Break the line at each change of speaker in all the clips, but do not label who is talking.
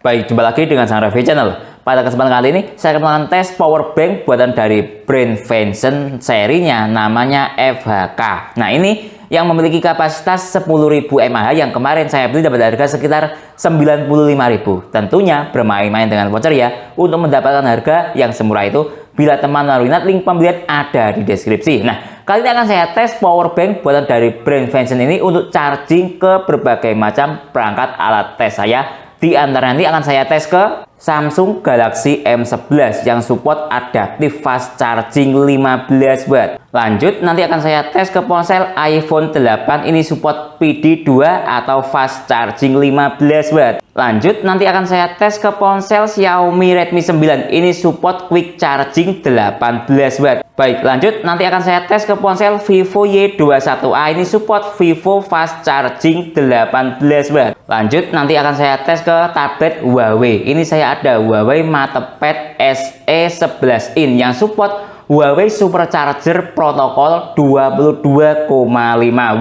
Baik, jumpa lagi dengan sang review channel. Pada kesempatan kali ini saya akan melakukan tes power bank buatan dari brand Vention, serinya namanya FHK. Nah, ini yang memiliki kapasitas 10.000 mAh yang kemarin saya beli dapat harga sekitar 95.000. Tentunya bermain-main dengan voucher ya untuk mendapatkan harga yang semurah itu. Bila teman melalui link pembelian ada di deskripsi. Nah, kali ini akan saya tes power bank buatan dari brand Vention ini untuk charging ke berbagai macam perangkat alat tes saya. Di antara nanti akan saya tes ke Samsung Galaxy M11 yang support adaptive fast charging 15 watt. Lanjut, nanti akan saya tes ke ponsel iPhone 8 ini support PD2 atau fast charging 15 watt. Lanjut, nanti akan saya tes ke ponsel Xiaomi Redmi 9 ini support quick charging 18 watt. Baik, lanjut, nanti akan saya tes ke ponsel Vivo Y21A ini support Vivo fast charging 18 watt. Lanjut, nanti akan saya tes ke tablet Huawei. Ini saya ada Huawei MatePad SE11 in yang support Huawei Supercharger protokol 22,5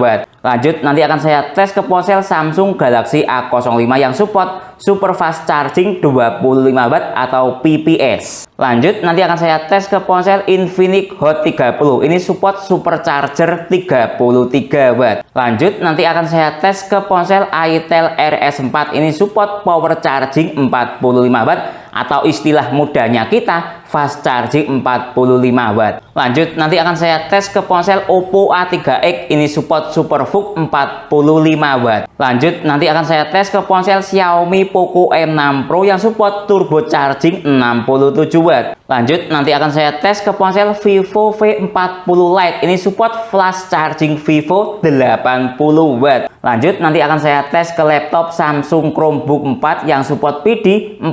watt. Lanjut, nanti akan saya tes ke ponsel Samsung Galaxy A05 yang support super fast charging 25 watt atau PPS. Lanjut, nanti akan saya tes ke ponsel Infinix Hot 30 ini support supercharger 33 watt. Lanjut, nanti akan saya tes ke ponsel Itel RS4 ini support power charging 45 watt atau istilah mudahnya kita fast charging 45 watt. Lanjut, nanti akan saya tes ke ponsel Oppo A3X ini support SuperVOOC 45 watt. Lanjut, nanti akan saya tes ke ponsel Xiaomi Poco M6 Pro yang support turbo charging 67 watt. Lanjut, nanti akan saya tes ke ponsel Vivo V40 Lite ini support flash charging Vivo 80 watt. Lanjut, nanti akan saya tes ke laptop Samsung Chromebook 4 yang support PD 45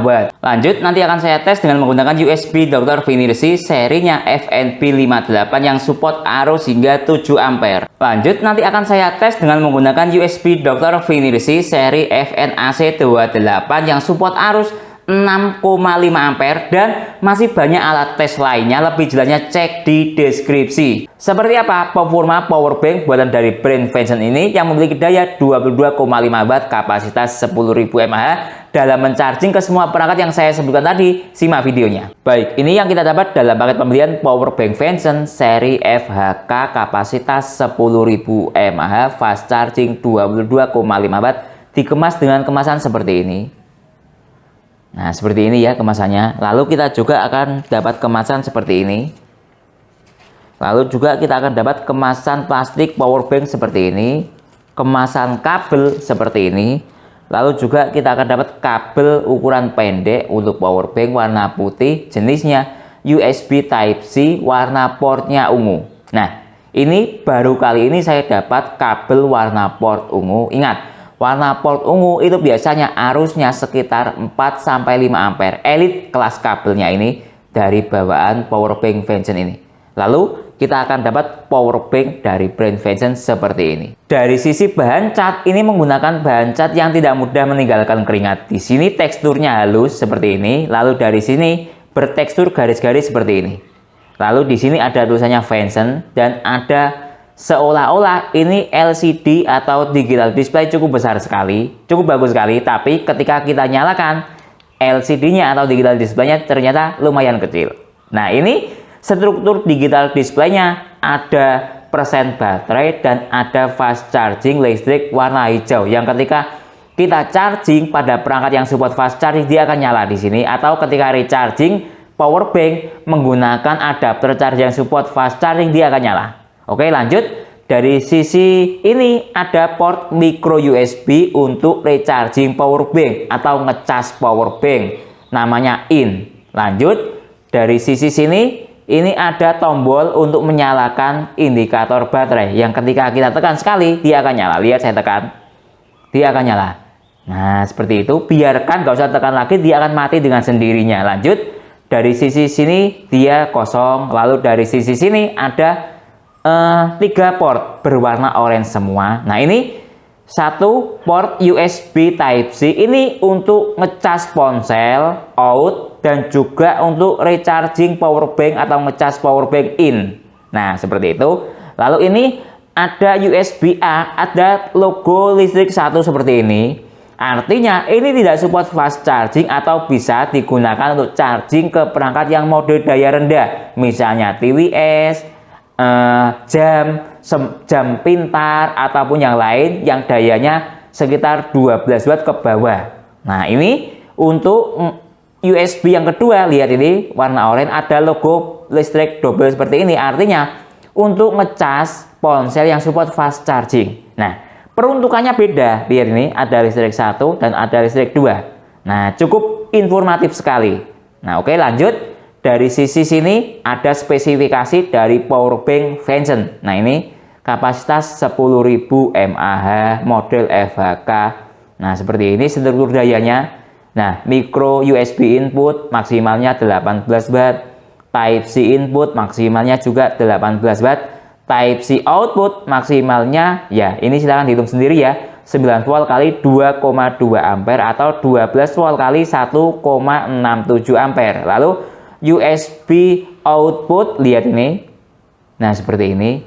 watt. Lanjut, nanti akan saya tes dengan menggunakan USB Dr. Finirsi serinya FNP58 yang support arus hingga 7 ampere. Lanjut, nanti akan saya tes dengan menggunakan USB Dr. Finirsi seri FNAC28 yang support arus 6,5 ampere dan masih banyak alat tes lainnya. Lebih jelasnya cek di deskripsi. Seperti apa performa power bank buatan dari brand Vention ini yang memiliki daya 22,5 watt, kapasitas 10.000 mAh dalam mencharging ke semua perangkat yang saya sebutkan tadi. Simak videonya. Baik, ini yang kita dapat dalam paket pembelian power bank Vention seri FHK kapasitas 10.000 mAh fast charging 22,5 watt, dikemas dengan kemasan seperti ini. Nah, seperti ini ya kemasannya. Lalu kita juga akan dapat kemasan seperti ini. Lalu juga kita akan dapat kemasan plastik power bank seperti ini. Kemasan kabel seperti ini. Lalu juga kita akan dapat kabel ukuran pendek untuk power bank warna putih, jenisnya USB Type-C, warna portnya ungu. Nah, ini baru kali ini saya dapat kabel warna port ungu. Ingat, warna port ungu itu biasanya arusnya sekitar 4-5 ampere. Elite kelas kabelnya ini dari bawaan power bank Vention ini. Lalu kita akan dapat power bank dari brand Vention seperti ini. Dari sisi bahan cat ini menggunakan bahan cat yang tidak mudah meninggalkan keringat. Di sini teksturnya halus seperti ini. Lalu dari sini bertekstur garis-garis seperti ini. Lalu di sini ada tulisannya Vention dan ada seolah-olah ini LCD atau digital display cukup besar sekali, cukup bagus sekali, tapi ketika kita nyalakan LCD-nya atau digital display-nya ternyata lumayan kecil. Nah, ini struktur digital display-nya ada persen baterai dan ada fast charging listrik warna hijau yang ketika kita charging pada perangkat yang support fast charging dia akan nyala di sini, atau ketika recharging power bank menggunakan adapter charge yang support fast charging dia akan nyala. Oke, lanjut. Dari sisi ini ada port micro USB untuk recharging power bank atau ngecas power bank, namanya in. Lanjut, dari sisi sini ini ada tombol untuk menyalakan indikator baterai yang ketika kita tekan sekali dia akan nyala. Lihat, saya tekan, dia akan nyala. Nah, seperti itu. Biarkan, gak usah tekan lagi, dia akan mati dengan sendirinya. Lanjut, dari sisi sini dia kosong. Lalu dari sisi sini ada 3 port berwarna orange semua. Nah, ini satu port USB Type-C ini untuk ngecas ponsel out dan juga untuk recharging power bank atau ngecas power bank in. Nah, seperti itu. Lalu ini ada USB A, ada logo listrik 1 seperti ini. Artinya ini tidak support fast charging atau bisa digunakan untuk charging ke perangkat yang mode daya rendah, misalnya TWS, jam pintar ataupun yang lain yang dayanya sekitar 12 watt ke bawah. Nah, ini untuk USB yang kedua, lihat ini warna oranye ada logo listrik double seperti ini, artinya untuk ngecas ponsel yang support fast charging. Nah, peruntukannya beda, lihat ini ada listrik 1 dan ada listrik 2. Nah, cukup informatif sekali. Nah, oke, lanjut. Dari sisi sini ada spesifikasi dari powerbank Venson. Nah, ini kapasitas 10.000 mAh model FHK. Nah, seperti ini struktur dayanya. Nah, micro USB input maksimalnya 18 watt, Type C input maksimalnya juga 18 watt, Type C output maksimalnya ya ini silahkan dihitung sendiri ya, 9 volt kali 2,2 ampere atau 12 volt kali 1,67 ampere. Lalu USB output, lihat ini. Nah, seperti ini.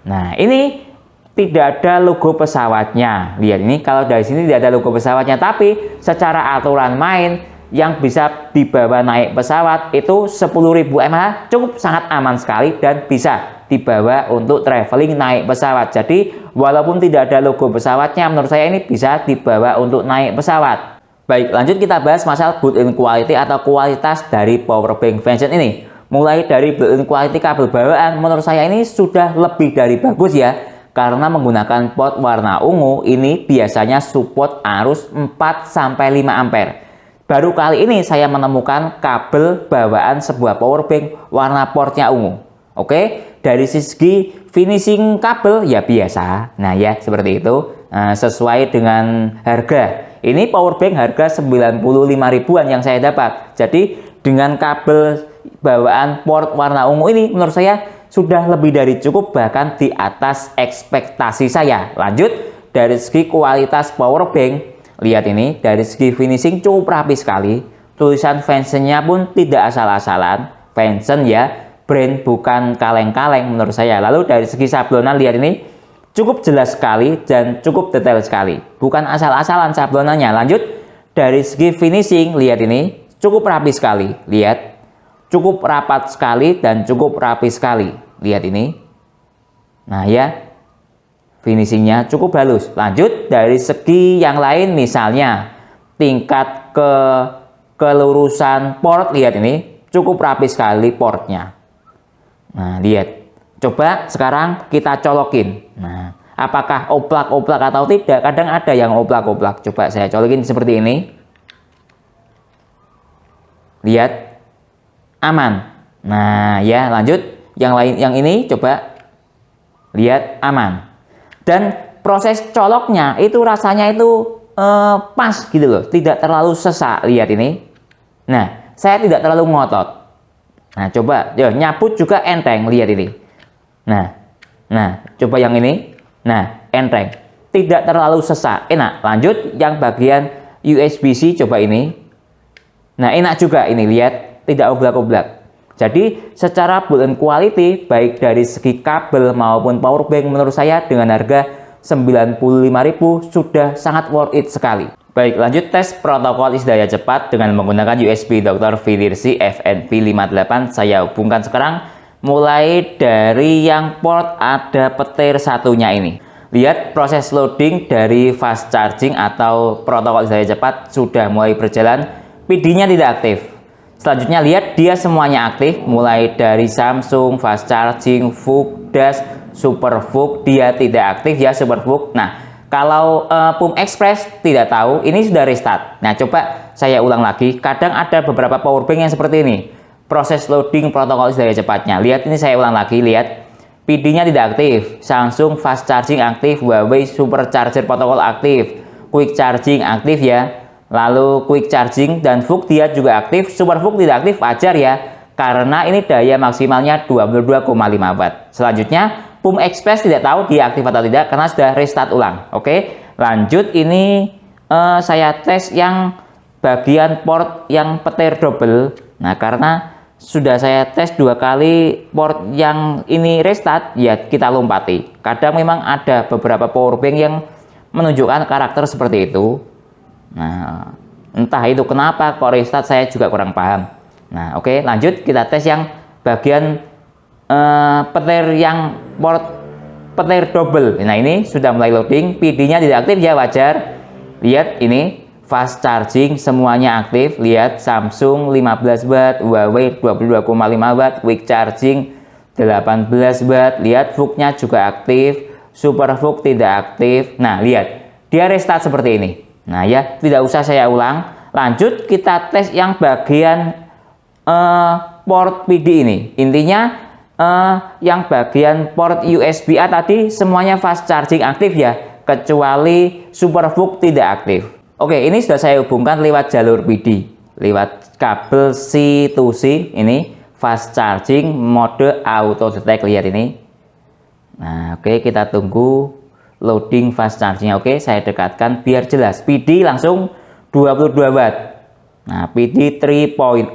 Nah, ini tidak ada logo pesawatnya. Lihat ini, kalau dari sini tidak ada logo pesawatnya, tapi secara aturan main yang bisa dibawa naik pesawat itu 10.000 mAh cukup sangat aman sekali dan bisa dibawa untuk traveling naik pesawat. Jadi walaupun tidak ada logo pesawatnya, menurut saya ini bisa dibawa untuk naik pesawat. Baik, lanjut kita bahas masalah built-in quality atau kualitas dari powerbank Venson ini. Mulai dari built-in quality kabel bawaan, menurut saya ini sudah lebih dari bagus ya, karena menggunakan port warna ungu ini biasanya support arus 4-5 ampere. Baru kali ini saya menemukan kabel bawaan sebuah powerbank warna portnya ungu. Oke, dari segi finishing kabel ya biasa. Nah ya, seperti itu. Sesuai dengan harga. Ini powerbank harga 95 ribuan yang saya dapat. Jadi dengan kabel bawaan port warna ungu ini menurut saya sudah lebih dari cukup, bahkan di atas ekspektasi saya. Lanjut, dari segi kualitas powerbank, lihat ini, dari segi finishing cukup rapi sekali. Tulisan Venson-nya pun tidak asal-asalan. Venson ya, brand bukan kaleng-kaleng menurut saya. Lalu dari segi sablonan, lihat ini, cukup jelas sekali dan cukup detail sekali. Bukan asal-asalan sablonannya. Lanjut, dari segi finishing, lihat ini, cukup rapi sekali. Lihat, cukup rapat sekali dan cukup rapi sekali. Lihat ini. Nah ya, finishingnya cukup halus. Lanjut, dari segi yang lain, misalnya tingkat kelurusan port, lihat ini, cukup rapi sekali portnya. Nah, lihat. Coba sekarang kita colokin. Nah, apakah oplak-oplak atau tidak? Kadang ada yang oplak-oplak. Coba saya colokin seperti ini. Lihat, aman. Nah, ya, lanjut. Yang lain, yang ini coba lihat, aman. Dan proses coloknya itu rasanya itu pas gitu loh, tidak terlalu sesak. Lihat ini. Nah, saya tidak terlalu ngotot. Nah, coba ya, nyabut juga enteng. Lihat ini. Nah, coba yang ini. Nah, enteng, tidak terlalu sesak, enak. Lanjut, yang bagian USB-C, coba ini. Nah, enak juga ini, lihat, tidak oblak-oblak. Jadi, secara built-in quality, baik dari segi kabel maupun powerbank, menurut saya dengan harga 95.000 sudah sangat worth it sekali. Baik, lanjut tes protokol isi daya cepat dengan menggunakan USB Dr. Philirsy FNP58. Saya hubungkan sekarang. Mulai dari yang port ada petir satunya ini. Lihat proses loading dari fast charging atau protokol isi daya cepat sudah mulai berjalan. PD-nya tidak aktif. Selanjutnya lihat dia semuanya aktif. Mulai dari Samsung, fast charging, VOOC, DAS, Super VOOC dia tidak aktif ya, Super VOOC. Nah, kalau PUM Express tidak tahu, ini sudah restart. Nah, coba saya ulang lagi. Kadang ada beberapa powerbank yang seperti ini. Proses loading protokol isi daya cepatnya. Lihat ini, saya ulang lagi, lihat PD-nya tidak aktif. Samsung fast charging aktif, Huawei super charger protokol aktif, quick charging aktif ya. Lalu quick charging dan VOOC dia juga aktif, Super VOOC tidak aktif, wajar ya, karena ini daya maksimalnya 22,5 watt. Selanjutnya PUM Express tidak tahu dia aktif atau tidak karena sudah restart ulang. Oke, lanjut ini saya tes yang bagian port yang petir double. Nah, karena sudah saya tes 2 kali port yang ini restart, ya kita lompati. Kadang memang ada beberapa powerbank yang menunjukkan karakter seperti itu. Nah, entah itu kenapa kok restart, saya juga kurang paham. Nah, oke, lanjut kita tes yang bagian petir yang port petir double. Nah, ini sudah mulai loading, PD-nya tidak aktif ya, wajar. Lihat ini fast charging semuanya aktif. Lihat Samsung 15 watt, Huawei 22,5 watt, quick charging 18 watt. Lihat VOOC-nya juga aktif, super VOOC tidak aktif. Nah, lihat dia restart seperti ini. Nah ya, tidak usah saya ulang. Lanjut kita tes yang bagian port PD ini. Intinya yang bagian port USB-A tadi semuanya fast charging aktif ya, kecuali super VOOC tidak aktif. Oke, ini sudah saya hubungkan lewat jalur PD, lewat kabel C to C. Ini fast charging mode auto detect, lihat ini. Nah, oke, kita tunggu loading fast charging. Oke, saya dekatkan biar jelas. PD langsung 22 watt. Nah, PD 3.0,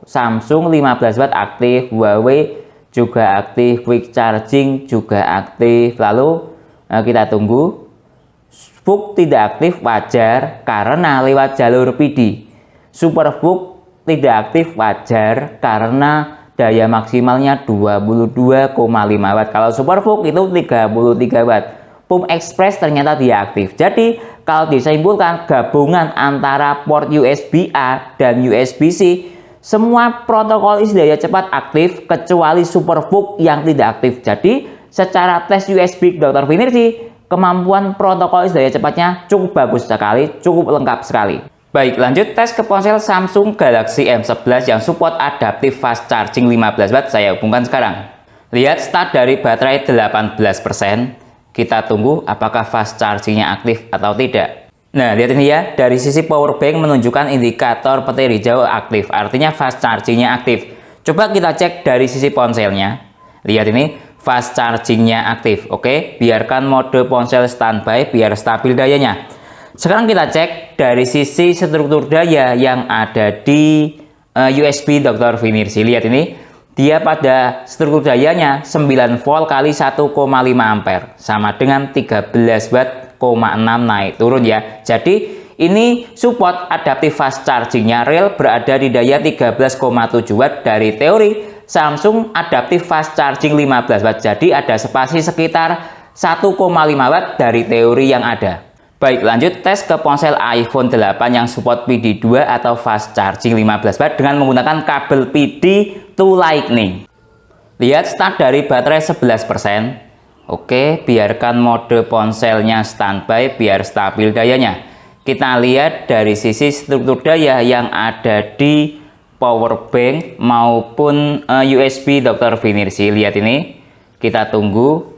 Samsung 15 watt aktif, Huawei juga aktif, quick charging juga aktif. Lalu kita tunggu. VOOC tidak aktif, wajar karena lewat jalur PD. Super VOOC tidak aktif, wajar karena daya maksimalnya 22,5 watt. Kalau super VOOC itu 33 watt. Pump express ternyata dia aktif. Jadi kalau disimpulkan gabungan antara port USB-A dan USB-C, semua protokol isi daya cepat aktif kecuali super VOOC yang tidak aktif. Jadi secara tes USB Dr. Finirsi, kemampuan protokol isi daya cepatnya cukup bagus sekali, cukup lengkap sekali. Baik, lanjut tes ke ponsel Samsung Galaxy M11 yang support adaptive fast charging 15 watt. Saya hubungkan sekarang. Lihat start dari baterai 18%. Kita tunggu apakah fast chargingnya aktif atau tidak. Nah, lihat ini ya, dari sisi power bank menunjukkan indikator petir hijau aktif, artinya fast chargingnya aktif. Coba kita cek dari sisi ponselnya. Lihat ini, fast chargingnya aktif. Oke, biarkan mode ponsel standby biar stabil dayanya. Sekarang kita cek dari sisi struktur daya yang ada di USB Dr. Finirsi. Lihat ini. Dia pada struktur dayanya 9 volt kali 1,5 ampere sama dengan 13 watt, 6 naik turun ya. Jadi ini support adaptive fast chargingnya real berada di daya 13,7 watt. Dari teori Samsung adaptive fast charging 15 watt. Jadi ada spasi sekitar 1,5 watt dari teori yang ada. Baik, lanjut tes ke ponsel iPhone 8 yang support PD2 atau fast charging 15 watt dengan menggunakan kabel PD to Lightning. Lihat start dari baterai 11%. Oke, biarkan mode ponselnya standby biar stabil dayanya. Kita lihat dari sisi struktur daya yang ada di power bank maupun USB Dr. Finirsi. Lihat ini, kita tunggu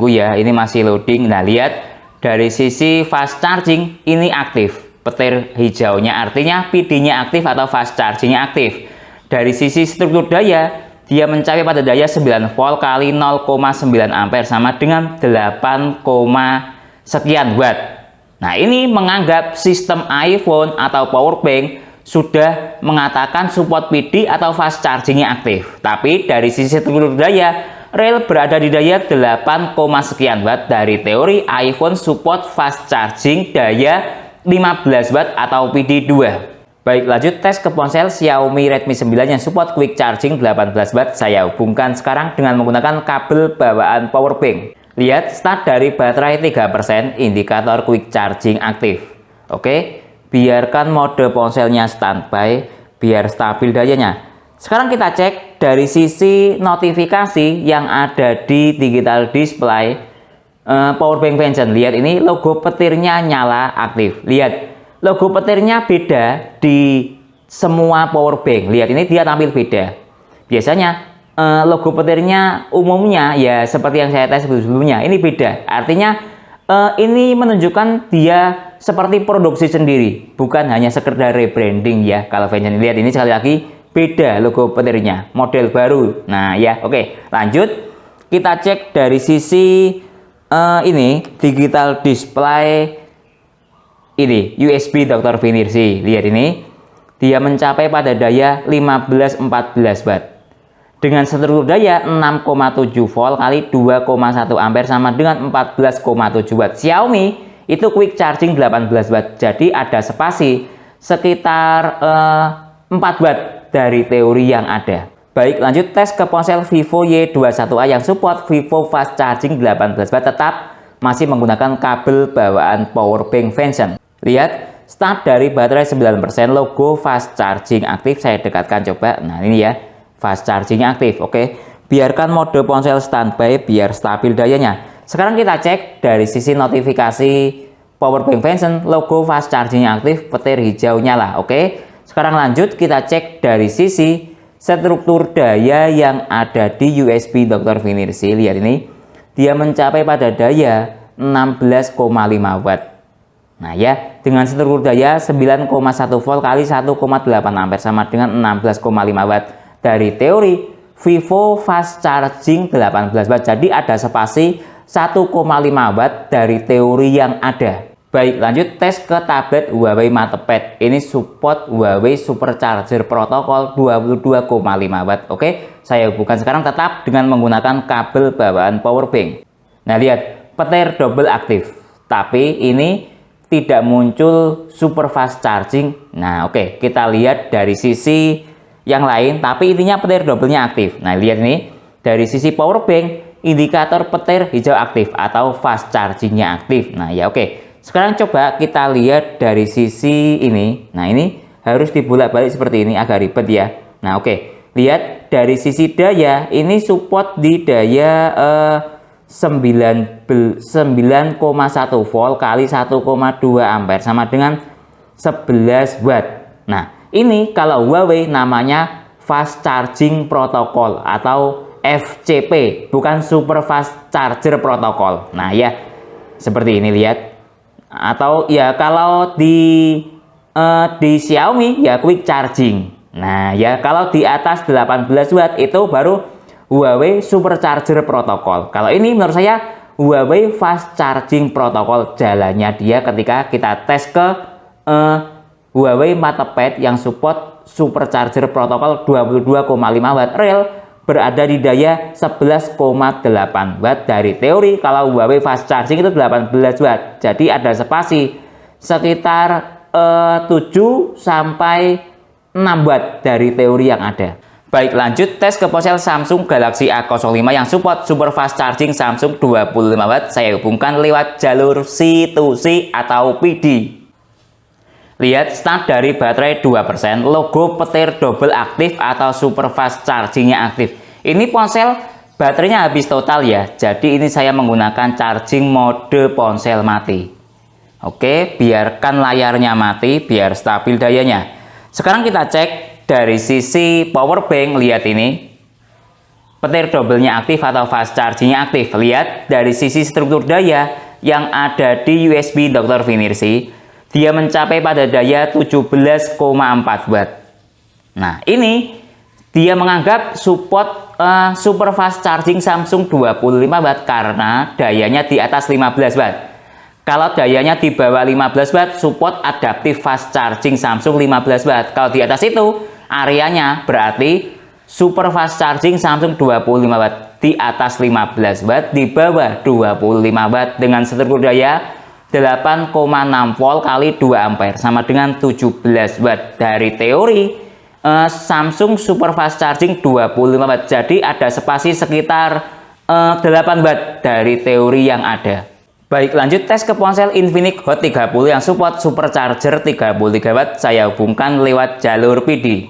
ya, ini masih loading. Nah, lihat dari sisi fast charging ini aktif, petir hijaunya artinya PD-nya aktif atau fast chargingnya aktif. Dari sisi struktur daya, dia mencapai pada daya 9 volt kali 0,9 ampere sama dengan 8, sekian watt. Nah, ini menganggap sistem iPhone atau power bank sudah mengatakan support PD atau fast chargingnya aktif. Tapi dari sisi struktur daya, real berada di daya 8, sekian watt. Dari teori iPhone support fast charging daya 15 watt atau PD2. Baik, lanjut tes ke ponsel Xiaomi Redmi 9 yang support quick charging 18 watt. Saya hubungkan sekarang dengan menggunakan kabel bawaan power bank. Lihat start dari baterai 3%, indikator quick charging aktif. Oke, biarkan mode ponselnya standby biar stabil dayanya. Sekarang kita cek dari sisi notifikasi yang ada di digital display power bank Vention. Lihat ini logo petirnya nyala aktif. Lihat logo petirnya beda di semua power bank. Lihat ini dia tampil beda. Biasanya logo petirnya umumnya ya seperti yang saya tes sebelumnya. Ini beda. Artinya ini menunjukkan dia seperti produksi sendiri, bukan hanya sekedar rebranding ya. Kalau Vention lihat ini sekali lagi beda logo petirnya, model baru. Nah ya, oke, lanjut kita cek dari sisi ini digital display ini USB Dr. Finirsi. Lihat ini dia mencapai pada daya 15-14 watt dengan struktur daya 6,7 volt kali 2,1 ampere sama dengan 14,7 watt. Xiaomi itu quick charging 18 watt. Jadi ada spasi sekitar 4 watt dari teori yang ada. Baik, lanjut tes ke ponsel Vivo Y21A yang support Vivo fast charging 18 watt, tetap masih menggunakan kabel bawaan powerbank Venson. Lihat, start dari baterai 9%, logo fast charging aktif. Saya dekatkan coba. Nah, ini ya, fast charging aktif. Oke, biarkan mode ponsel standby biar stabil dayanya. Sekarang kita cek dari sisi notifikasi powerbank Venson, logo fast charging aktif, petir hijau nyala. Oke, sekarang lanjut kita cek dari sisi struktur daya yang ada di USB Dr. Vinirsi. Lihat ini, dia mencapai pada daya 16,5 watt. Nah ya, dengan struktur daya 9,1 volt kali 1,8 ampere sama dengan 16,5 watt dari teori Vivo fast charging 18 watt. Jadi ada spasi 1,5 watt dari teori yang ada. Baik, lanjut tes ke tablet Huawei MatePad. Ini support Huawei Supercharger protokol 22,5 watt. Oke, saya hubungkan sekarang tetap dengan menggunakan kabel bawaan powerbank. Nah, lihat, petir double aktif. Tapi ini tidak muncul super fast charging. Nah, oke, kita lihat dari sisi yang lain, tapi intinya petir double-nya aktif. Nah, lihat ini, dari sisi powerbank, indikator petir hijau aktif atau fast charging-nya aktif. Nah, ya oke. Sekarang coba kita lihat dari sisi ini. Nah, ini harus dibolak-balik seperti ini, agak ribet ya. Nah, oke. Lihat dari sisi daya, ini support di daya 9,1 volt kali 1,2 ampere sama dengan 11 watt. Nah, ini kalau Huawei namanya fast charging protocol atau FCP, bukan super fast charger protocol. Nah, ya seperti ini, lihat. Atau ya kalau di Xiaomi ya quick charging. Nah, ya kalau di atas 18 watt itu baru Huawei Supercharger protokol. Kalau ini menurut saya Huawei fast charging protokol, jalannya dia ketika kita tes ke Huawei MatePad yang support Supercharger protokol 22,5 watt real berada di daya 11,8 watt dari teori. Kalau Huawei fast charging itu 18 watt. Jadi ada spasi sekitar 7 sampai 6 watt dari teori yang ada. Baik, lanjut tes ke ponsel Samsung Galaxy A05 yang support super fast charging Samsung 25 watt. Saya hubungkan lewat jalur C2C atau PD. Lihat, start dari baterai 2%, logo petir double aktif atau super fast chargingnya aktif. Ini ponsel baterainya habis total ya, jadi ini saya menggunakan charging mode ponsel mati. Oke, biarkan layarnya mati biar stabil dayanya. Sekarang kita cek dari sisi power bank. Lihat ini, petir double-nya aktif atau fast chargingnya aktif. Lihat dari sisi struktur daya yang ada di USB Dr. Vinirsi, dia mencapai pada daya 17,4 watt. Nah, ini dia menganggap support super fast charging Samsung 25 watt karena dayanya di atas 15 watt. Kalau dayanya di bawah 15 watt, support adaptive fast charging Samsung 15 watt. Kalau di atas itu, areanya berarti super fast charging Samsung 25 watt. Di atas 15 watt, di bawah 25 watt dengan struktur daya 8,6 volt kali 2 ampere sama dengan 17 watt dari teori Samsung super fast charging 25 watt. Jadi ada spasi sekitar 8 watt dari teori yang ada. Baik, lanjut tes ke ponsel Infinix Hot 30 yang support supercharger 33 watt. Saya hubungkan lewat jalur PD.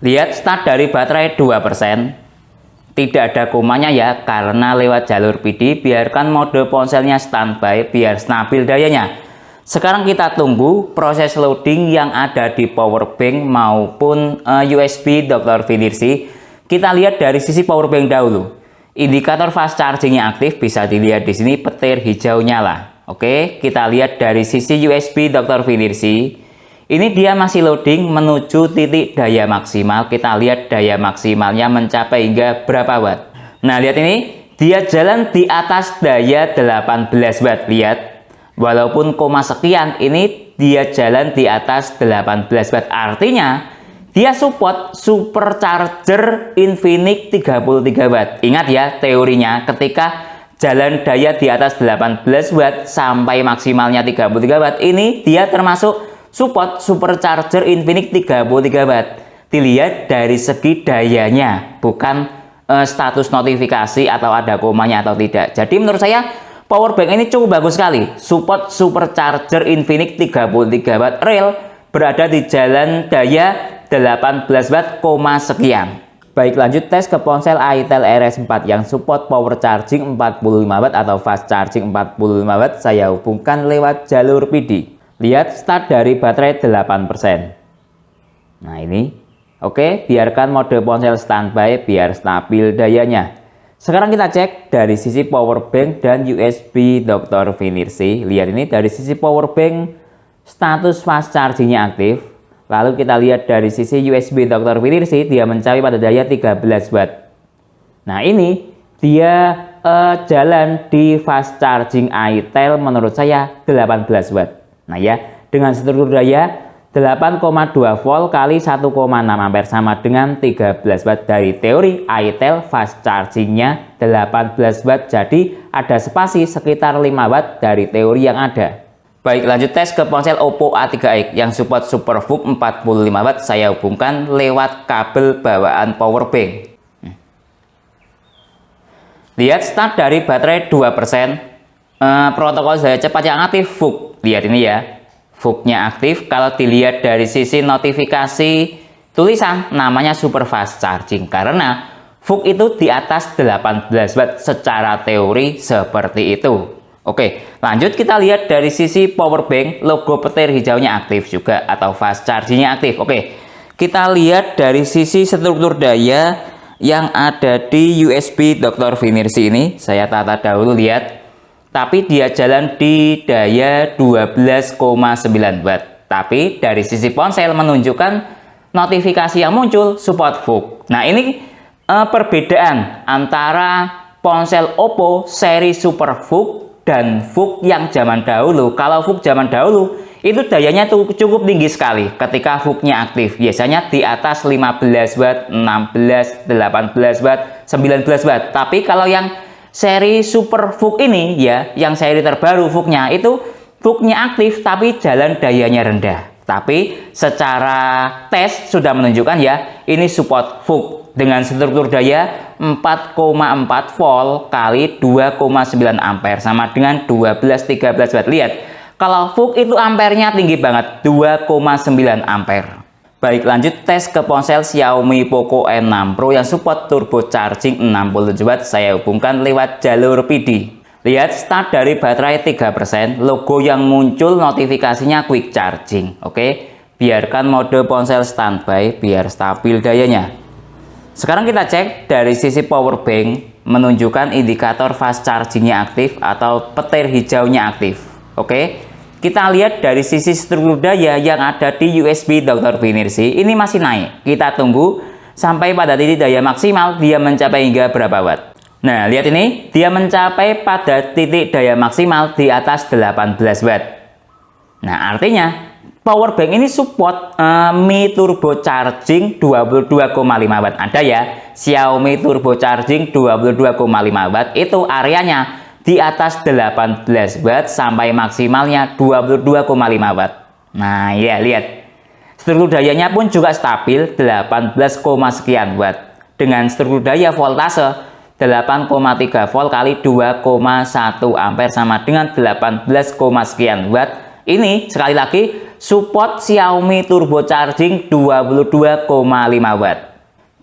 Lihat, start dari baterai 2%. Tidak ada komanya ya, karena lewat jalur PD. Biarkan mode ponselnya standby biar stabil dayanya. Sekarang kita tunggu proses loading yang ada di powerbank maupun USB Dr. Vinirsi. Kita lihat dari sisi powerbank dahulu. Indikator fast chargingnya aktif, bisa dilihat di sini petir hijau nyala. Oke, kita lihat dari sisi USB Dr. Vinirsi. Ini dia masih loading menuju titik daya maksimal. Kita lihat daya maksimalnya mencapai hingga berapa watt. Nah, lihat ini, dia jalan di atas daya 18 watt. Lihat, walaupun koma sekian, ini dia jalan di atas 18 watt. Artinya, dia support supercharger Infinix 33 watt. Ingat ya teorinya, ketika jalan daya di atas 18 watt sampai maksimalnya 33 watt. Ini dia termasuk support supercharger Infinix 33 watt. Dilihat dari segi dayanya, bukan status notifikasi atau ada komanya atau tidak. Jadi menurut saya powerbank ini cukup bagus sekali. Support supercharger Infinix 33 watt real, berada di jalan daya 18 watt, sekian. Baik, lanjut tes ke ponsel Itel RS4 yang support power charging 45 watt atau fast charging 45 watt. Saya hubungkan lewat jalur PD. Lihat start dari baterai 8%. Nah ini, oke, biarkan mode ponsel standby biar stabil dayanya. Sekarang kita cek dari sisi power bank dan USB Dr. Finersi. Lihat ini dari sisi power bank status fast chargingnya aktif. Lalu kita lihat dari sisi USB Dr. Finersi, dia mencapai pada daya 13 watt. Nah ini dia jalan di fast charging Itel menurut saya 18 watt. Nah ya, dengan struktur daya 8,2 volt kali 1,6 ampere sama dengan 13 watt. Dari teori Itel fast chargingnya 18 watt, jadi ada spasi sekitar 5 watt dari teori yang ada. Baik, lanjut tes ke ponsel Oppo A3X yang support SuperVOOC 45 watt. Saya hubungkan lewat kabel bawaan powerbank. Lihat start dari baterai 2%. Protokol daya cepat yang aktif VOOC. Lihat ini ya, VOOC-nya aktif. Kalau dilihat dari sisi notifikasi tulisan, namanya super fast charging karena VOOC itu di atas 18 watt secara teori seperti itu. Oke, lanjut kita lihat dari sisi power bank, logo petir hijaunya aktif juga atau fast chargingnya aktif. Oke, kita lihat dari sisi struktur daya yang ada di USB Dr. Finersi ini. Saya tata dahulu, lihat. Tapi dia jalan di daya 12,9 watt. Tapi dari sisi ponsel menunjukkan notifikasi yang muncul support VOOC. Nah ini perbedaan antara ponsel Oppo seri Super VOOC dan VOOC yang zaman dahulu. Kalau VOOC zaman dahulu itu dayanya tuh cukup tinggi sekali ketika VOOC-nya aktif. Biasanya di atas 15 watt, 16, 18 watt, 19 watt. Tapi kalau yang seri Super VOOC ini ya, yang seri terbaru VOOC-nya itu VOOC-nya aktif tapi jalan dayanya rendah. Tapi secara tes sudah menunjukkan ya, ini support VOOC dengan struktur daya 4,4 volt kali 2,9 ampere sama dengan 12-13 watt. Lihat, kalau VOOC itu ampernya tinggi banget, 2,9 ampere. Baik, lanjut tes ke ponsel Xiaomi Poco N6 Pro yang support turbo charging 67 watt. Saya hubungkan lewat jalur PD. Lihat start dari baterai 3%, logo yang muncul notifikasinya quick charging. Oke, biarkan mode ponsel standby biar stabil dayanya. Sekarang kita cek dari sisi power bank, menunjukkan indikator fast chargingnya aktif atau petir hijaunya aktif. Oke, kita lihat dari sisi struktur daya yang ada di USB Dr. Finersi, ini masih naik. Kita tunggu sampai pada titik daya maksimal, dia mencapai hingga berapa watt. Nah, lihat ini, dia mencapai pada titik daya maksimal di atas 18 watt. Nah, artinya powerbank ini support Mi Turbo Charging 22,5 watt. Ada ya, Xiaomi Turbo Charging 22,5 watt. Itu areanya di atas 18 watt sampai maksimalnya 22,5 watt. Nah ya, lihat. Struktur dayanya pun juga stabil 18, sekian watt. Dengan struktur daya voltase 8,3 volt kali 2,1 ampere sama dengan 18, sekian watt. Ini sekali lagi support Xiaomi Turbo Charging 22,5 watt.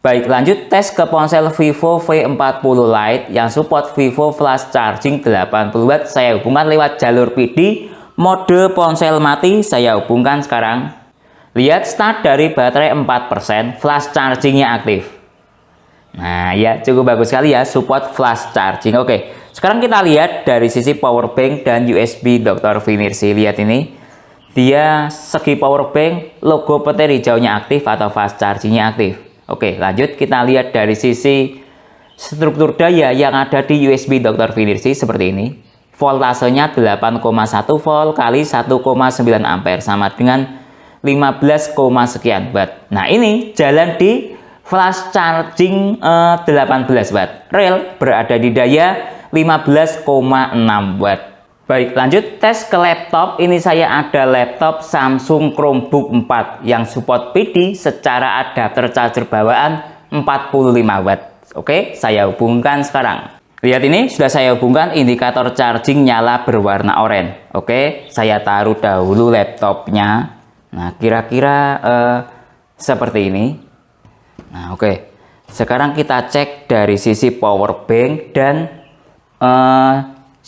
Baik, lanjut tes ke ponsel Vivo V40 Lite yang support Vivo Flash Charging 80 watt. Saya hubungkan lewat jalur PD. Mode ponsel mati saya hubungkan sekarang. Lihat start dari baterai 4%, flash chargingnya aktif. Nah ya, cukup bagus sekali ya support flash charging. Oke, sekarang kita lihat dari sisi power bank dan USB Dr. Finersi. Lihat ini, dia segi power bank, logo petir hijaunya aktif atau fast chargingnya aktif. Oke, lanjut kita lihat dari sisi struktur daya yang ada di USB Dr. Finersi seperti ini. Voltasenya 8,1 volt kali 1,9 ampere sama dengan 15, sekian watt. Nah ini jalan di flash charging 18 watt. Real berada di daya 15,6 watt. Baik, lanjut tes ke laptop. Ini saya ada laptop Samsung Chromebook 4 yang support PD secara adapter charger bawaan 45 watt. Oke, saya hubungkan sekarang. Lihat ini, sudah saya hubungkan, indikator charging nyala berwarna oranye. Oke, saya taruh dahulu laptopnya. Nah, kira-kira seperti ini. Nah, oke. Sekarang kita cek dari sisi power bank dan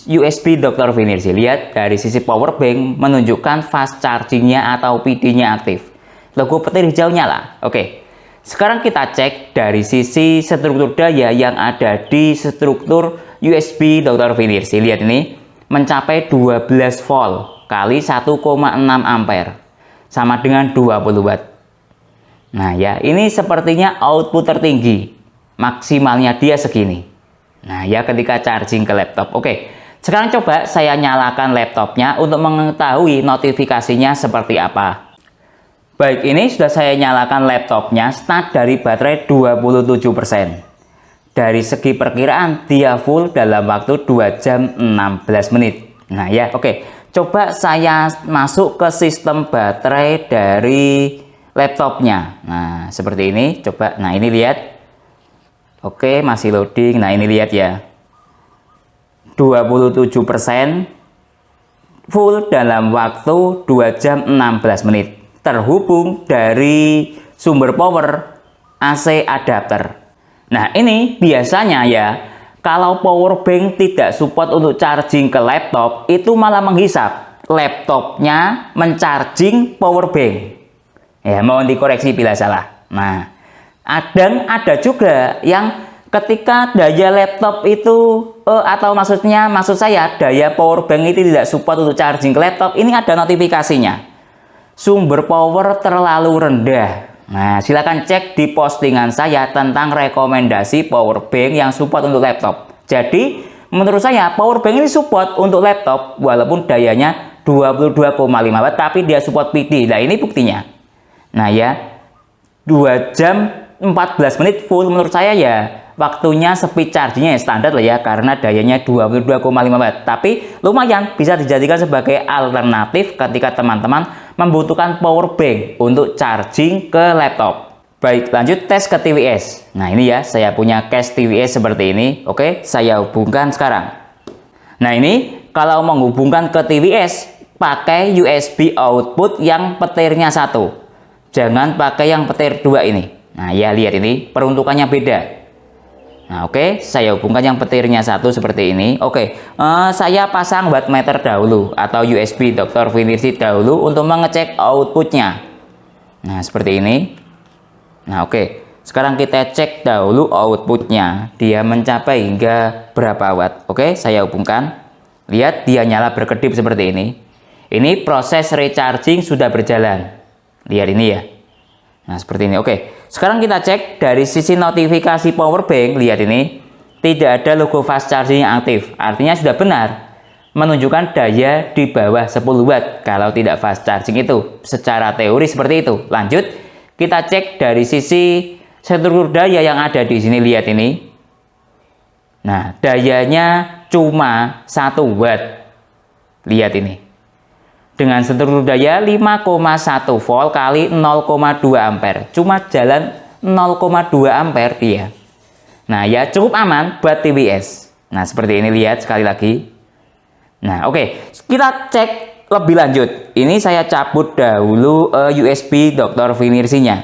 USB Dr. Vinirsi. Lihat dari sisi power bank menunjukkan fast chargingnya atau PD-nya aktif. Logo petir hijau nyala. Oke. Sekarang kita cek dari sisi struktur daya yang ada di struktur USB Dr. Vinirsi. Lihat ini mencapai 12 volt kali 1,6 ampere sama dengan 20 watt. Nah ya, ini sepertinya output tertinggi. Maksimalnya dia segini. Nah ya, ketika charging ke laptop. Oke. Sekarang coba saya nyalakan laptopnya untuk mengetahui notifikasinya seperti apa. Baik, ini sudah saya nyalakan laptopnya, start dari baterai 27%. Dari segi perkiraan dia full dalam waktu 2 jam 16 menit. Nah ya, oke. Coba saya masuk ke sistem baterai dari laptopnya. Nah, seperti ini. Coba, nah ini lihat. Oke, masih loading. Nah, ini lihat ya. 27% full dalam waktu 2 jam 16 menit. Terhubung dari sumber power AC adapter. Nah, ini biasanya ya, kalau power bank tidak support untuk charging ke laptop, itu malah menghisap. Laptopnya mencharging power bank. Ya, mohon dikoreksi bila salah. Nah, ada juga yang ketika daya laptop itu maksud saya daya power bank itu tidak support untuk charging ke laptop, ini ada notifikasinya. Sumber power terlalu rendah. Nah, silakan cek di postingan saya tentang rekomendasi power bank yang support untuk laptop. Jadi, menurut saya power bank ini support untuk laptop walaupun dayanya 22,5 watt tapi dia support PD. Nah, ini buktinya. Nah, ya. 2 jam 14 menit full menurut saya ya. Waktunya speed chargingnya standar lah ya, karena dayanya 22,5 watt. Tapi lumayan bisa dijadikan sebagai alternatif ketika teman-teman membutuhkan power bank untuk charging ke laptop. Baik, lanjut tes ke TVS. Nah ini ya, saya punya case TVS seperti ini. Oke, saya hubungkan sekarang. Nah ini, kalau menghubungkan ke TVS, pakai USB output yang petirnya 1. Jangan pakai yang petir 2 ini. Nah ya, lihat ini, peruntukannya beda. Nah oke, saya hubungkan yang petirnya 1 seperti ini. Oke, saya pasang wattmeter dahulu atau USB Dr. Vinirsi dahulu untuk mengecek outputnya. Nah seperti ini. Nah oke, sekarang kita cek dahulu outputnya. Dia mencapai hingga berapa watt. Oke, saya hubungkan. Lihat dia nyala berkedip seperti ini. Ini proses recharging sudah berjalan. Lihat ini ya. Nah seperti ini. Oke, sekarang kita cek dari sisi notifikasi power bank. Lihat ini, tidak ada logo fast charging yang aktif. Artinya sudah benar menunjukkan daya di bawah 10 watt kalau tidak fast charging itu. Secara teori seperti itu. Lanjut, kita cek dari sisi struktur daya yang ada di sini. Lihat ini. Nah, dayanya cuma 1 watt. Lihat ini. Dengan struktur daya 5,1 volt kali 0,2 ampere. Cuma jalan 0,2 ampere dia. Nah ya, cukup aman buat TVS. Nah seperti ini, lihat sekali lagi. Nah oke, kita cek lebih lanjut. Ini saya cabut dahulu USB Dr. Vinirsinya.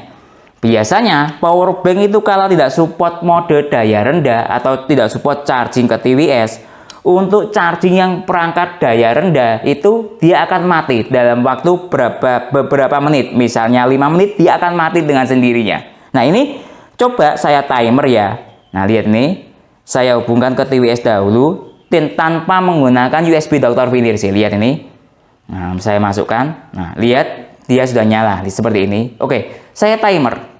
Biasanya power bank itu kalau tidak support mode daya rendah atau tidak support charging ke TVS, untuk charging yang perangkat daya rendah itu dia akan mati dalam waktu beberapa menit. Misalnya 5 menit dia akan mati dengan sendirinya. Nah ini coba saya timer ya. Nah lihat nih, saya hubungkan ke TVS dahulu tanpa menggunakan USB Dr. Vinirsi. Lihat ini. Nah saya masukkan. Nah lihat dia sudah nyala seperti ini. Oke, saya timer.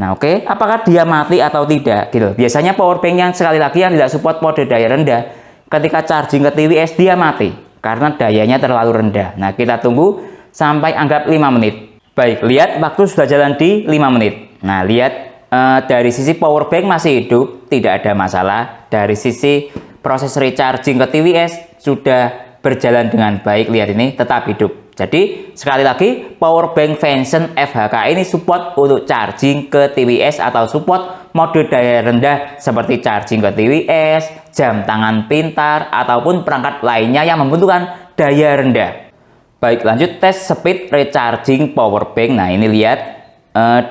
Nah oke, apakah dia mati atau tidak gitu. Biasanya power bank yang sekali lagi yang tidak support mode daya rendah, ketika charging ke TVS dia mati karena dayanya terlalu rendah. Nah kita tunggu sampai anggap 5 menit. Baik, lihat waktu sudah jalan di 5 menit. Nah lihat dari sisi power bank masih hidup, tidak ada masalah. dari sisi proses recharging ke TWS sudah berjalan dengan baik. Lihat ini tetap hidup. Jadi sekali lagi, powerbank Vention FHK ini support untuk charging ke TWS atau support mode daya rendah seperti charging ke TWS, jam tangan pintar, ataupun perangkat lainnya yang membutuhkan daya rendah. Baik, lanjut tes speed recharging powerbank. Nah ini lihat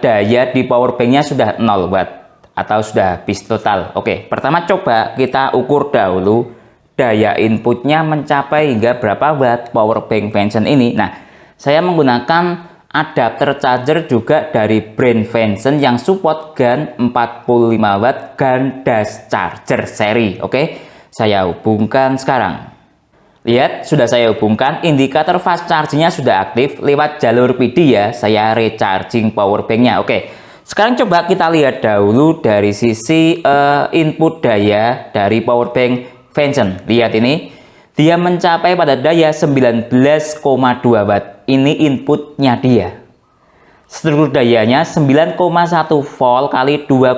daya di powerbanknya sudah 0 watt atau sudah habis total. Oke, pertama coba kita ukur dahulu daya inputnya mencapai hingga berapa watt powerbank Vention ini. Nah, saya menggunakan adapter charger juga dari brand Vention yang support GaN 45 watt GaN dash charger seri. Oke, saya hubungkan sekarang. Lihat, sudah saya hubungkan, indikator fast chargingnya sudah aktif lewat jalur PD ya. Saya recharging powerbanknya. Oke, sekarang coba kita lihat dahulu dari sisi input daya dari powerbank Vention. Lihat ini, dia mencapai pada daya 19,2 watt. Ini inputnya dia. Struktur dayanya 9,1 volt kali 2,1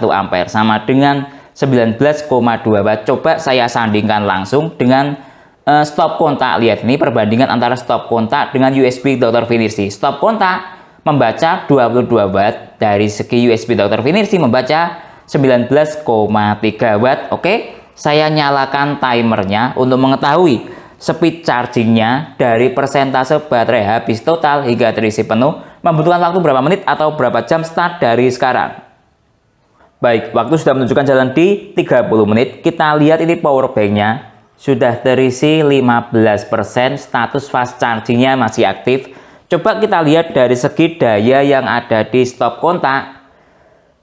ampere sama dengan 19,2 watt. Coba saya sandingkan langsung dengan stop kontak. Lihat ini perbandingan antara stop kontak dengan USB Dr. Finissi. Stop kontak membaca 22 watt, dari segi USB Dr. Finissi membaca 19,3 watt. Oke, saya nyalakan timernya untuk mengetahui speed chargingnya dari persentase baterai habis total hingga terisi penuh membutuhkan waktu berapa menit atau berapa jam start dari sekarang. Baik, waktu sudah menunjukkan jalan di 30 menit. Kita lihat ini powerbanknya sudah terisi 15%, status fast chargingnya masih aktif. Coba kita lihat dari segi daya yang ada di stop kontak,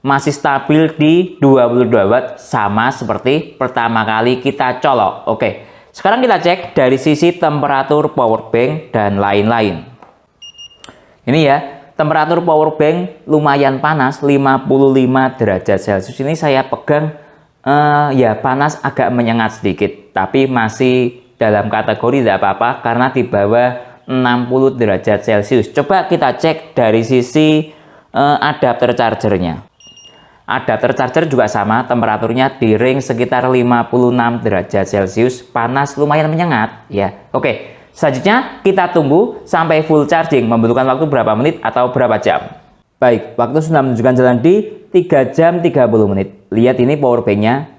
masih stabil di 22 watt, sama seperti pertama kali kita colok. Oke, sekarang kita cek dari sisi temperatur powerbank dan lain-lain. Ini ya, temperatur powerbank lumayan panas, 55 derajat Celcius. Ini saya pegang ya panas, agak menyengat sedikit, tapi masih dalam kategori tidak apa-apa karena di bawah 60 derajat Celcius. Coba kita cek dari sisi adapter chargernya. Adapter charger juga sama, temperaturnya di range sekitar 56 derajat Celcius, panas lumayan menyengat ya. Oke, selanjutnya kita tunggu sampai full charging, membutuhkan waktu berapa menit atau berapa jam. Baik, waktu sudah menunjukkan jalan di 3 jam 30 menit. Lihat ini powerbanknya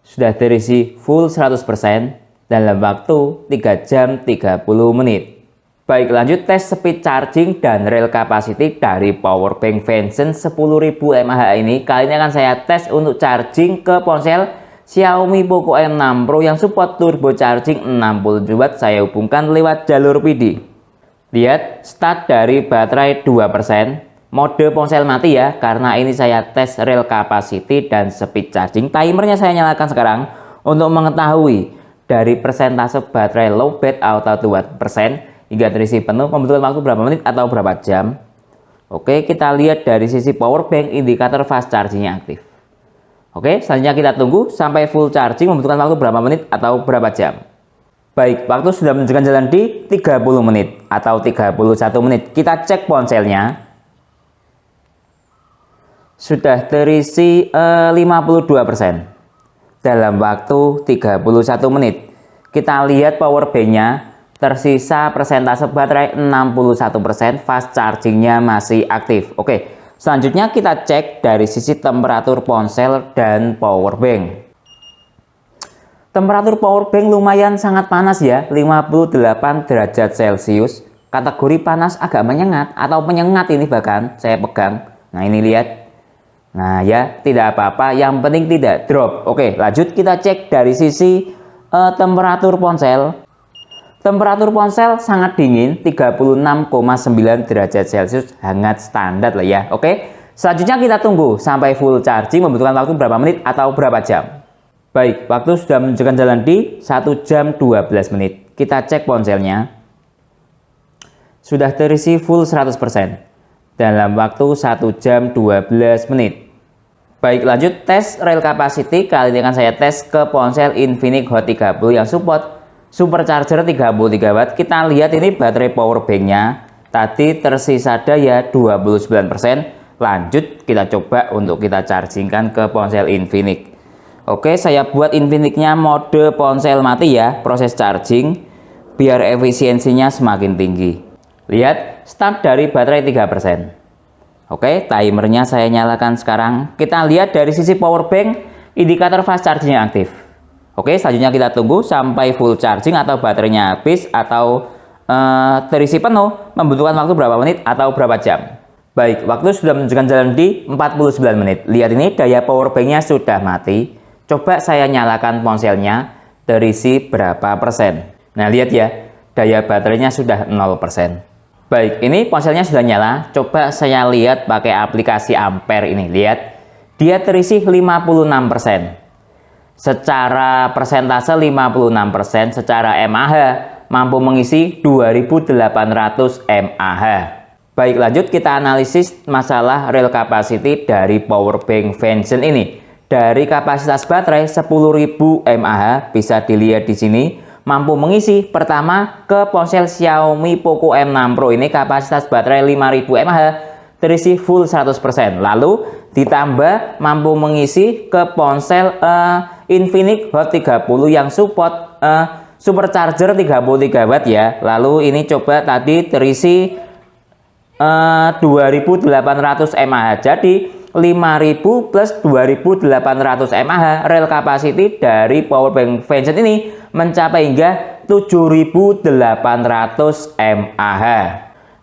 sudah terisi full 100% dalam waktu 3 jam 30 menit. Baik, lanjut tes speed charging dan rail capacity dari powerbank Vention 10.000 mAh ini. Kali ini akan saya tes untuk charging ke ponsel Xiaomi Poco M6 Pro yang support turbo charging 67 watt. Saya hubungkan lewat jalur PD. Lihat, start dari baterai 2%. Mode ponsel mati ya, karena ini saya tes rail capacity dan speed charging. Timernya saya nyalakan sekarang untuk mengetahui dari persentase baterai lowbat atau 2% hingga terisi penuh membutuhkan waktu berapa menit atau berapa jam. Oke, kita lihat dari sisi powerbank, indikator fast chargingnya aktif. Oke, selanjutnya kita tunggu sampai full charging membutuhkan waktu berapa menit atau berapa jam. Baik, waktu sudah menunjukkan jalan di 30 menit atau 31 menit. Kita cek ponselnya. Sudah terisi 52% dalam waktu 31 menit. Kita lihat powerbanknya tersisa persentase baterai 61%, fast chargingnya masih aktif. Oke, selanjutnya kita cek dari sisi temperatur ponsel dan powerbank. Temperatur powerbank lumayan sangat panas ya, 58 derajat Celcius. Kategori panas agak menyengat atau menyengat ini bahkan saya pegang. Nah ini lihat. Nah ya, tidak apa-apa, yang penting tidak drop. Oke, lanjut kita cek dari sisi temperatur ponsel. Temperatur ponsel sangat dingin, 36,9 derajat Celcius, hangat standar lah ya. Oke, selanjutnya kita tunggu sampai full charging membutuhkan waktu berapa menit atau berapa jam. Baik, waktu sudah menunjukkan jalan di 1 jam 12 menit. Kita cek ponselnya. Sudah terisi full 100% dalam waktu 1 jam 12 menit. Baik, lanjut tes rail capacity. Kali ini akan saya tes ke ponsel Infinix Hot 30 yang support supercharger 33 watt. Kita lihat ini baterai powerbanknya tadi tersisa daya 29%. Lanjut kita coba untuk kita chargingkan ke ponsel Infinix. Oke, saya buat Infinix-nya mode ponsel mati ya, proses charging, biar efisiensinya semakin tinggi. Lihat, start dari baterai 3%. Oke, timernya saya nyalakan sekarang. Kita lihat dari sisi power bank, indikator fast charging aktif. Oke, selanjutnya kita tunggu sampai full charging atau baterainya habis atau terisi penuh, membutuhkan waktu berapa menit atau berapa jam. Baik, waktu sudah menunjukkan jalan di 49 menit. Lihat ini, daya power banknya sudah mati. Coba saya nyalakan ponselnya, terisi berapa persen. Nah, lihat ya, daya baterainya sudah 0%. Baik, ini ponselnya sudah nyala. Coba saya lihat pakai aplikasi Ampere ini. Lihat, dia terisi 56%. Secara persentase 56%, secara mAh mampu mengisi 2800 mAh. Baik, lanjut kita analisis masalah real capacity dari power bank Vention ini. Dari kapasitas baterai 10.000 mAh bisa dilihat di sini mampu mengisi pertama ke ponsel Xiaomi Poco M6 Pro ini kapasitas baterai 5.000 mAh terisi full 100%. Lalu ditambah mampu mengisi ke ponsel Infinix Hot 30 yang support supercharger 33 watt ya. Lalu ini coba tadi terisi 2800 mAh. Jadi 5000 plus 2800 mAh real capacity dari power bank Vention ini mencapai hingga 7800 mAh.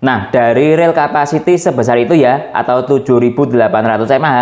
Nah, dari real capacity sebesar itu ya, atau 7800 mAh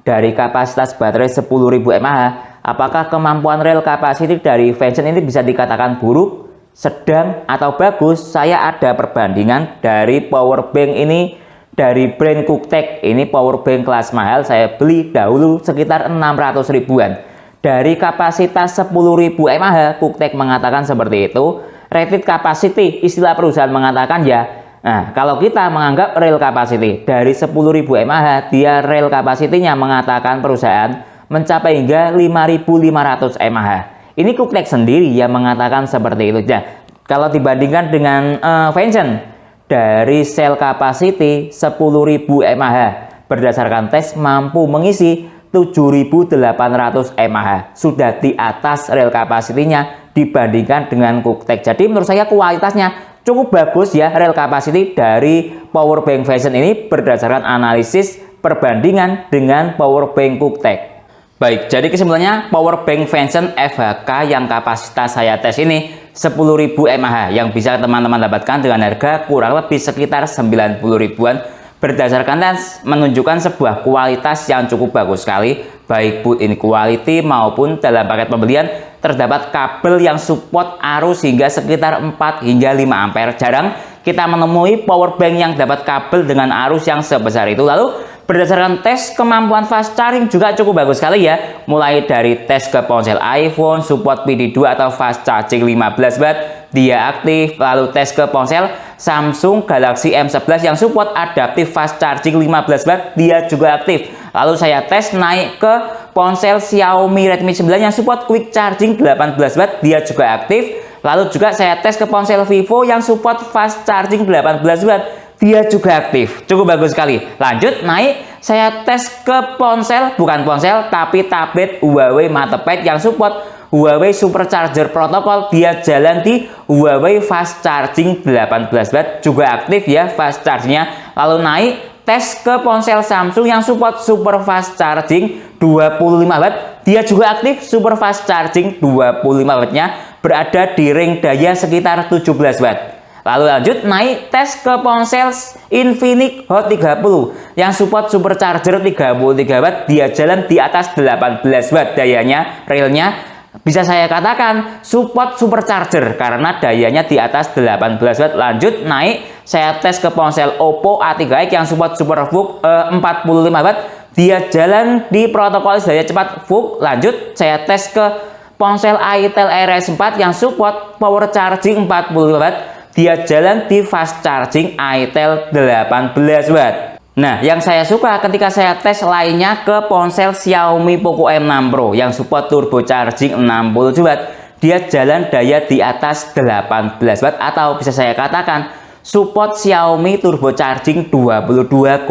dari kapasitas baterai 10.000 mAh, apakah kemampuan real capacity dari Vention ini bisa dikatakan buruk, sedang, atau bagus? Saya ada perbandingan dari power bank ini dari brand Cooktek. Ini power bank kelas mahal, saya beli dahulu sekitar 600 ribuan. Dari kapasitas 10.000 mAh, Cooktek mengatakan seperti itu. Rated capacity, istilah perusahaan mengatakan ya. Nah, kalau kita menganggap real capacity dari 10.000 mAh, dia real capacity-nya mengatakan perusahaan mencapai hingga 5.500 mAh. Ini Cooktek sendiri yang mengatakan seperti itu. Nah, kalau dibandingkan dengan Vention, dari cell capacity 10.000 mAh berdasarkan tes mampu mengisi 7.800 mAh, sudah di atas real capacity-nya dibandingkan dengan Cooktek. Jadi menurut saya kualitasnya cukup bagus ya real capacity dari power bank Vention ini berdasarkan analisis perbandingan dengan power bank Cooktek. Baik, jadi kesimpulannya power bank Vention FHK yang kapasitas saya tes ini 10.000 mAh yang bisa teman-teman dapatkan dengan harga kurang lebih sekitar 90 ribuan. Berdasarkan tes menunjukkan sebuah kualitas yang cukup bagus sekali, baik built-in quality maupun dalam paket pembelian terdapat kabel yang support arus hingga sekitar 4 hingga 5 ampere. Jarang kita menemui power bank yang dapat kabel dengan arus yang sebesar itu. Lalu berdasarkan tes kemampuan fast charging juga cukup bagus sekali ya. Mulai dari tes ke ponsel iPhone support PD2 atau fast charging 15 watt dia aktif. Lalu tes ke ponsel Samsung Galaxy M11 yang support adaptive fast charging 15 watt dia juga aktif. Lalu saya tes naik ke ponsel Xiaomi Redmi 9 yang support quick charging 18 watt dia juga aktif. Lalu juga saya tes ke ponsel Vivo yang support fast charging 18 watt dia juga aktif. Cukup bagus sekali. Lanjut naik, saya tes ke ponsel, bukan ponsel tapi tablet Huawei MatePad yang support Huawei Supercharger Protocol. Dia jalan di Huawei fast charging 18 watt juga aktif ya fast chargingnya. Lalu naik tes ke ponsel Samsung yang support super fast charging 25 watt. Dia juga aktif super fast charging 25 wattnya berada di ring daya sekitar 17 watt. Lalu lanjut naik tes ke ponsel Infinix Hot 30 yang support supercharger 33 watt. Dia jalan di atas 18 watt dayanya, realnya bisa saya katakan support supercharger karena dayanya di atas 18 watt. Lanjut naik saya tes ke ponsel Oppo A3x yang support SuperVOOC 45 watt. Dia jalan di protokol daya cepat VOOC. Lanjut saya tes ke ponsel Itel RS4 yang support power charging 45 watt. Dia jalan di fast charging Itel 18 watt. Nah, yang saya suka ketika saya tes lainnya ke ponsel Xiaomi Poco M6 Pro yang support turbo charging 60 watt. Dia jalan daya di atas 18 watt atau bisa saya katakan support Xiaomi turbo charging 22,5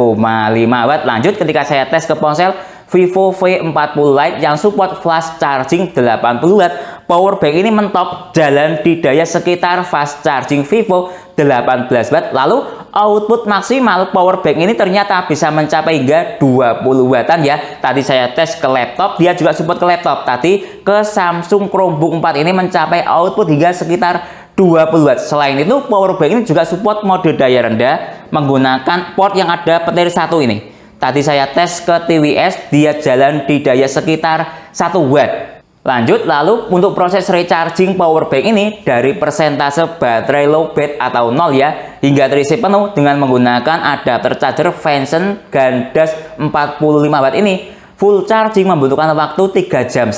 watt. Lanjut ketika saya tes ke ponsel Vivo V40 Lite yang support flash charging 80 Watt. Powerbank ini mentok jalan di daya sekitar fast charging Vivo 18 Watt. Lalu output maksimal powerbank ini ternyata bisa mencapai hingga 20 Wattan ya. Tadi saya tes ke laptop, dia juga support ke laptop. Tadi ke Samsung Chromebook 4 ini mencapai output hingga sekitar 20 Watt. Selain itu, powerbank ini juga support mode daya rendah menggunakan port yang ada petir 1 ini. Tadi saya tes ke TWS, dia jalan di daya sekitar 1 Watt. Lanjut, lalu untuk proses recharging powerbank ini dari persentase baterai lowbat atau 0 ya, hingga terisi penuh dengan menggunakan adapter charger Venson Gandas 45 Watt ini. Full charging membutuhkan waktu 3,5 jam.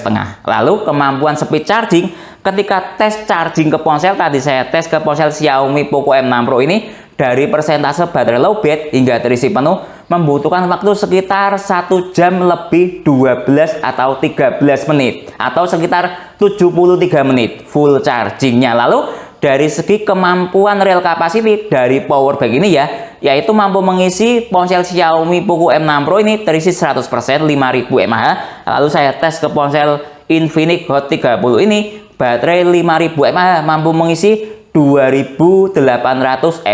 Lalu kemampuan speed charging ketika tes charging ke ponsel, tadi saya tes ke ponsel Xiaomi Poco M6 Pro ini, dari persentase baterai lowbat hingga terisi penuh membutuhkan waktu sekitar 1 jam lebih 12 atau 13 menit atau sekitar 73 menit full chargingnya. Lalu dari segi kemampuan real capacity dari powerbank ini ya, yaitu mampu mengisi ponsel Xiaomi Poco M6 Pro ini terisi 100% 5000 mAh. Lalu saya tes ke ponsel Infinix Hot 30 ini, baterai 5000 mAh mampu mengisi 2800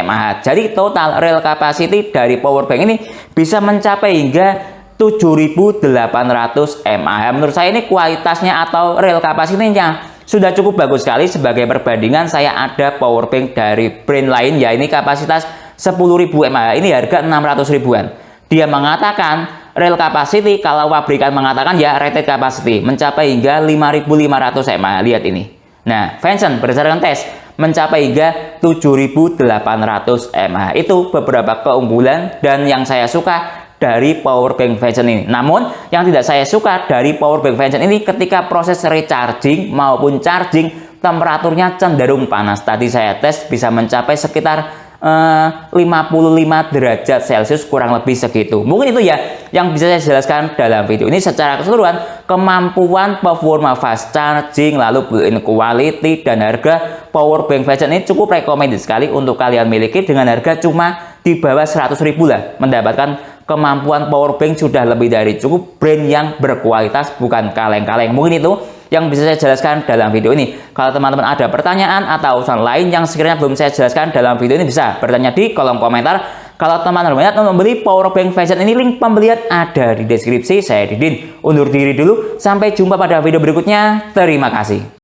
mAh. Jadi total real capacity dari powerbank ini bisa mencapai hingga 7800 mAh. Menurut saya ini kualitasnya atau real capacity-nya sudah cukup bagus sekali. Sebagai perbandingan, saya ada powerbank dari brand lain ya, ini kapasitas 10.000 mAh, ini harga 600 ribuan. Dia mengatakan real capacity, kalau pabrikan mengatakan ya rated capacity mencapai hingga 5500 mAh. Lihat ini. Nah, Venson berdasarkan tes mencapai hingga 7800 mAh. Itu beberapa keunggulan dan yang saya suka dari powerbank Venson ini. Namun yang tidak saya suka dari powerbank Venson ini ketika proses recharging maupun charging temperaturnya cenderung panas. Tadi saya tes bisa mencapai sekitar 55 derajat Celcius, kurang lebih segitu. Mungkin itu ya yang bisa saya jelaskan dalam video ini secara keseluruhan. Kemampuan performa fast charging, lalu built-in quality, dan harga powerbank Venson ini cukup recommended sekali untuk kalian miliki dengan harga cuma di bawah 100.000 lah. Mendapatkan kemampuan powerbank sudah lebih dari cukup, brand yang berkualitas, bukan kaleng-kaleng. Mungkin itu yang bisa saya jelaskan dalam video ini. Kalau teman-teman ada pertanyaan atau urusan lain yang sekiranya belum saya jelaskan dalam video ini, bisa bertanya di kolom komentar. Kalau teman-teman berminat membeli powerbank Venson ini, link pembelian ada di deskripsi. Saya Didin, undur diri dulu. Sampai jumpa pada video berikutnya. Terima kasih.